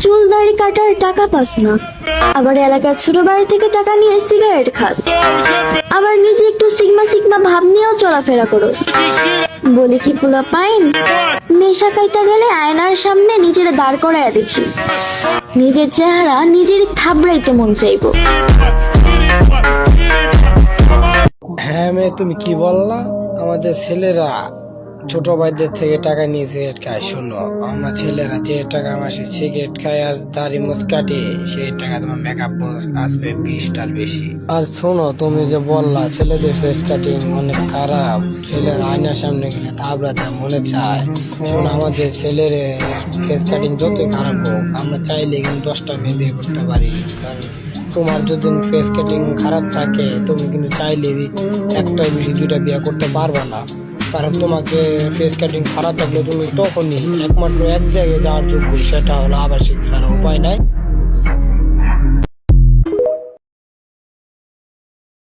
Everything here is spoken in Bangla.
চুল দাড়ি কাটার টাকা পাস না, আবার এলাকার ছোট বাড়ি থেকে টাকা নিয়ে সিগারেট খাস, আবার নিজে একটু সিগমা সিগমা ভাব নিয়েও চলাফেরা করস। বলি কি পোলা পাইন, নেশা খাইতে গেলে আয়নার সামনে নিজের দাঁড় করাইয়া দেখিস, নিজের চেহারা নিজের থাবড়াইতে মন চাইবো। হ্যাঁ মেয়ে, তুমি কি বললা? আমাদের ছেলেরা ছোট ভাইদের থেকে টাকা নিয়ে সিগারেট খায়। শোনো, আমরা ছেলেরা যে টাকা মাসে সিগারেট খায় আর দাড়ি মুছ কাটে, সেই টাকা তোমার মেকআপ আসবে 20টার বেশি। আর শোনো, তুমি যে বললা ছেলেদের ফেস কাটিং অনেক খারাপ, ছেলের আয়নার সামনে গেলে থাবড়াতে মনে চায়। শোনো, আমাদের ছেলের ফেস কাটিং যতই খারাপ হোক, আমরা চাইলে কিন্তু 10টা মেয়ে বিয়ে করতে পারি। কারণ তোমার যদি ফেস কাটিং খারাপ থাকে, তুমি কিন্তু চাইলে একটাই বেশি 2টা বিয়ে করতে পারবে না। কারণ তোমাকে ফেস কাটিং খারাপ থাকলে তুমি তখনই একমাত্র এক জায়গায় যাওয়ার যোগ্য, সেটা হলো আবাসিক, ছাড়া উপায় নাই।